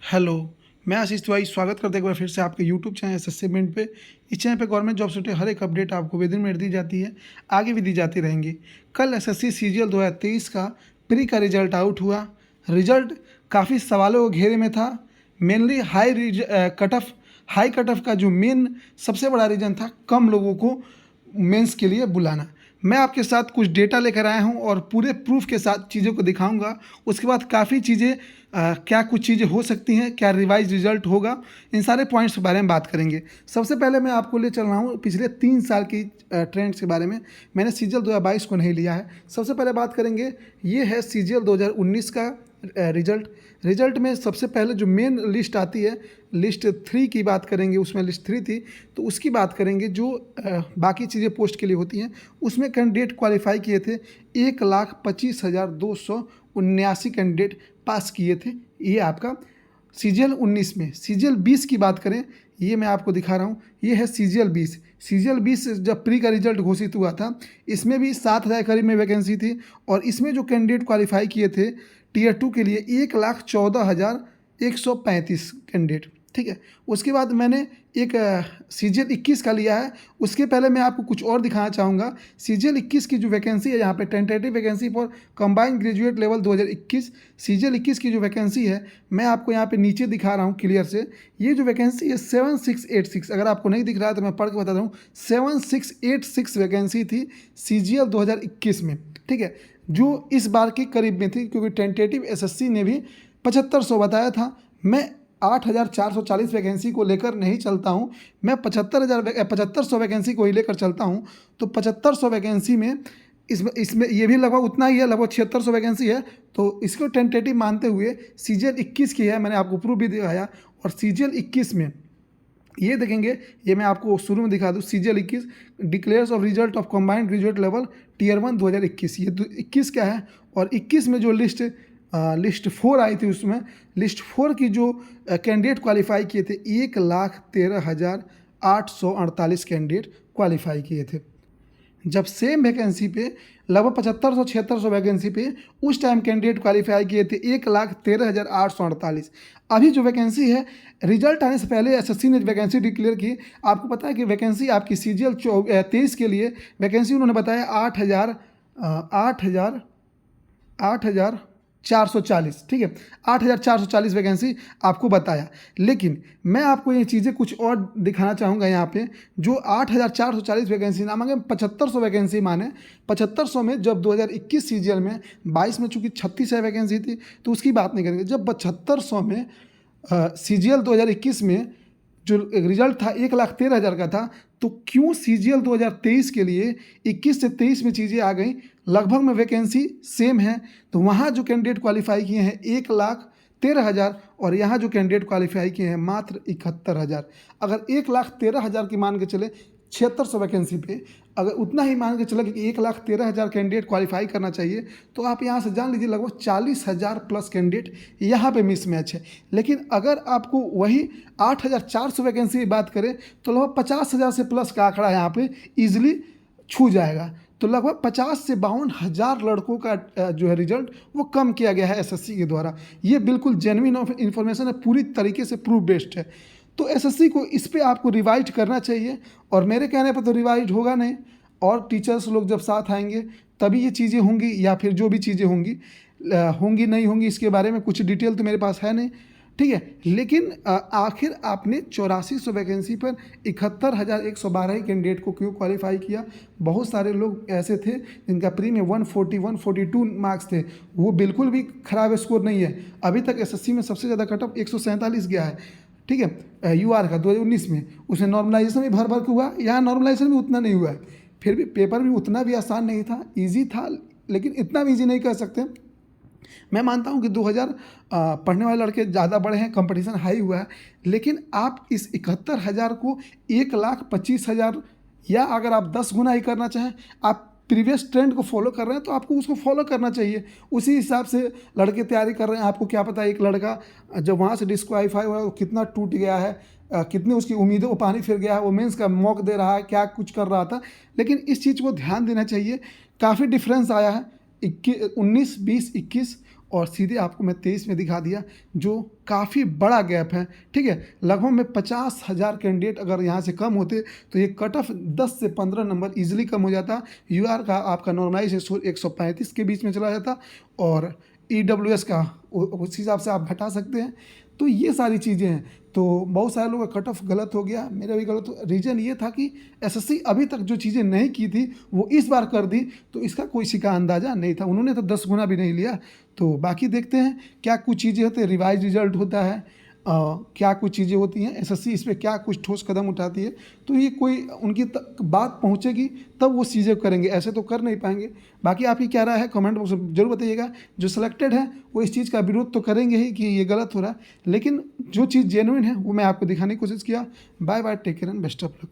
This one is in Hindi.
हेलो, मैं आशीष तिवारी स्वागत करता हूं एक बार फिर से आपके यूट्यूब चैनल असेसमेंट पे। इस चैनल पे गवर्नमेंट जॉब से रिलेटेड हर एक अपडेट आपको विद इन मिनट दी जाती है, आगे भी दी जाती रहेंगी। कल एसएससी सीजीएल 2023 का प्री का रिजल्ट आउट हुआ। रिजल्ट काफ़ी सवालों के घेरे में था। मेनली हाई कट ऑफ का जो मेन सबसे बड़ा रीज़न था कम लोगों को मेंस के लिए बुलाना। मैं आपके साथ कुछ डेटा लेकर आया हूं और पूरे प्रूफ के साथ चीज़ों को दिखाऊंगा। उसके बाद काफ़ी चीज़ें क्या कुछ चीज़ें हो सकती हैं, क्या रिवाइज रिजल्ट होगा, इन सारे पॉइंट्स के बारे में बात करेंगे। सबसे पहले मैं आपको ले चल रहा हूँ पिछले 3 साल की ट्रेंड्स के बारे में। मैंने सीजीएल 2022 को नहीं लिया है। सबसे पहले बात करेंगे, ये है सीजीएल 2019 का रिजल्ट में सबसे पहले जो मेन लिस्ट आती है, लिस्ट 3 की बात करेंगे। उसमें लिस्ट 3 थी तो उसकी बात करेंगे। जो बाकी चीज़ें पोस्ट के लिए होती हैं उसमें कैंडिडेट क्वालिफाई किए थे 1,25,279 कैंडिडेट पास किए थे। ये आपका सीजीएल 19 में। सीजीएल 20 की बात करें, ये मैं आपको दिखा रहा हूँ, ये है सीजीएल 20। सीजीएल 20 जब प्री का रिजल्ट घोषित हुआ था, इसमें भी 7,000 करीब में वैकेंसी थी और इसमें जो कैंडिडेट क्वालिफाई किए थे टीयर 2 के लिए 1,14,135 कैंडिडेट। ठीक है, उसके बाद मैंने एक सीजीएल 21 का लिया है। उसके पहले मैं आपको कुछ और दिखाना चाहूँगा। सीजीएल 21 की जो वैकेंसी है, यहाँ पे tentative vacancy for combined graduate level 2021, CGL 21 की जो वैकेंसी है मैं आपको यहाँ पे नीचे दिखा रहा हूँ क्लियर से। ये जो वैकेंसी है 7686, अगर आपको नहीं दिख रहा है तो मैं पढ़ के बता रहा हूँ, 7686 वैकेंसी थी सीजीएल 2021 में। ठीक है, जो इस बार के करीब में थी, क्योंकि टेंटेटिव एसएससी ने भी 7500 बताया था। मैं 8,440 वैकेंसी को लेकर नहीं चलता हूं, मैं 7500 वैकेंसी को ही लेकर चलता हूं। तो 7500 वैकेंसी में इसमें ये भी लगभग उतना ही है, लगभग 7600 वैकेंसी है। तो इसको टेंटेटिव मानते हुए सीजीएल 21 की है, मैंने आपको प्रूफ भी दिखाया। और सीजीएल 21 में ये देखेंगे, ये मैं आपको शुरू में दिखा दूँ। CGL 21 declares of result of combined graduate level tier 1 2021, ये 21 क्या है। और 21 में जो लिस्ट 4 आई थी, उसमें लिस्ट 4 की जो कैंडिडेट क्वालिफाई किए थे 1,13,848 कैंडिडेट क्वालिफाई किए थे। जब सेम वैकेंसी पे लगभग 7500-7600 वैकेंसी पे उस टाइम कैंडिडेट क्वालिफाई किए थे 1,13,848। अभी जो वैकेंसी है, रिजल्ट आने से पहले एसएससी ने वैकेंसी डिक्लेयर की। आपको पता है कि वैकेंसी आपकी सीजीएल 23 के लिए वैकेंसी उन्होंने बताया 8,440। ठीक है, 8,440 वैकेंसी आपको बताया। लेकिन मैं आपको ये चीज़ें कुछ और दिखाना चाहूँगा। यहाँ पे जो 8,440 वैकेंसी ना मांगे, 7500 वैकेंसी माने। 7500 में जब 2021 सीजीएल में 22 में चूँकि 36,000 वैकेंसी थी तो उसकी बात नहीं करेंगे। जब 7500 में सीजीएल 2021 में जो रिजल्ट था 1,13,000 का था, तो क्यों सीजीएल 2023 के लिए 21 से 23 में चीज़ें आ गई, लगभग में वैकेंसी सेम है। तो वहाँ जो कैंडिडेट क्वालिफाई किए हैं 1,13,000 और यहाँ जो कैंडिडेट क्वालिफाई किए हैं मात्र 71,000। अगर 1,13,000 की मान के चले 7600 वैकेंसी पे, अगर उतना ही मान के चले कि 1,13,000 कैंडिडेट क्वालिफाई करना चाहिए, तो आप यहाँ से जान लीजिए लगभग 40,000 प्लस कैंडिडेट यहाँ पे मिसमैच है। लेकिन अगर आपको वही 8,400 वैकेंसी की बात करें तो लगभग 50,000 से प्लस का आंकड़ा यहाँ पे ईजिली छू जाएगा। तो लगभग 50 से 52,000 लड़कों का जो है रिजल्ट वो कम किया गया है एसएससी के द्वारा। ये बिल्कुल जेन्युइन इन्फॉर्मेशन है, पूरी तरीके से प्रूफ बेस्ड है। तो एसएससी को इस पे आपको रिवाइज करना चाहिए, और मेरे कहने पर तो रिवाइज होगा नहीं, और टीचर्स लोग जब साथ आएंगे तभी ये चीज़ें होंगी, या फिर जो भी चीज़ें होंगी होंगी नहीं होंगी इसके बारे में कुछ डिटेल तो मेरे पास है नहीं। ठीक है, लेकिन आखिर आपने 8400 वैकेंसी पर 71,112 कैंडिडेट को क्यों क्वालिफाई किया। बहुत सारे लोग ऐसे थे जिनका प्री में 141-142 मार्क्स थे, वो बिल्कुल भी खराब स्कोर नहीं है। अभी तक एसएससी में सबसे ज़्यादा कटअप 147 गया है। ठीक है, यूआर का 2019 में, उसमें नॉर्मलाइजेशन भी भर भर के हुआ, यहाँ नॉर्मलाइजेशन भी उतना नहीं हुआ है। फिर भी पेपर भी उतना भी आसान नहीं था, ईजी था, लेकिन इतना भी ईजी नहीं कह सकते। मैं मानता हूँ कि 2000 पढ़ने वाले लड़के ज़्यादा बड़े हैं, कंपटीशन हाई हुआ है, लेकिन आप इस 71,000 को 1,25,000 या अगर आप 10 गुना ही करना चाहें, आप प्रीवियस ट्रेंड को फॉलो कर रहे हैं तो आपको उसको फॉलो करना चाहिए। उसी हिसाब से लड़के तैयारी कर रहे हैं। आपको क्या पता एक लड़का जब वहाँ से डिस्क्वालीफाई हुआ वो कितना टूट गया है, कितनी उसकी उम्मीदों को पानी फिर गया है, वो मेंस का मॉक दे रहा है, क्या कुछ कर रहा था। लेकिन इस चीज़ को ध्यान देना चाहिए, काफ़ी डिफरेंस आया है 19, 20, 21 और सीधे आपको मैं 23 में दिखा दिया, जो काफ़ी बड़ा गैप है। ठीक है, लगभग में 50,000 कैंडिडेट अगर यहाँ से कम होते तो ये कट ऑफ 10 से 15 नंबर ईजिली कम हो जाता। यूआर का आपका नॉर्मलाइज 135 के बीच में चला जाता और EWS का उस हिसाब से आप घटा सकते हैं। तो ये सारी चीज़ें हैं। तो बहुत सारे लोगों का कट ऑफ गलत हो गया, मेरा भी गलत रीज़न ये था कि एसएससी अभी तक जो चीज़ें नहीं की थी वो इस बार कर दी, तो इसका कोई सिका अंदाज़ा नहीं था। उन्होंने तो 10 गुना भी नहीं लिया। तो बाकी देखते हैं क्या कुछ चीज़ें होती हैं, रिवाइज रिजल्ट होता है, क्या कुछ चीज़ें होती हैं, एसएससी इस पर क्या कुछ ठोस कदम उठाती है। तो ये कोई उनकी बात पहुँचेगी तब वो चीज़ें करेंगे, ऐसे तो कर नहीं पाएंगे। बाकी आपकी क्या राय है कमेंट बॉक्स में जरूर बताइएगा। जो सिलेक्टेड है वो इस चीज़ का विरोध तो करेंगे ही कि ये गलत हो रहा है, लेकिन जो चीज़ जेन्युइन है वो मैं आपको दिखाने की कोशिश किया। Bye bye, take care and best of luck.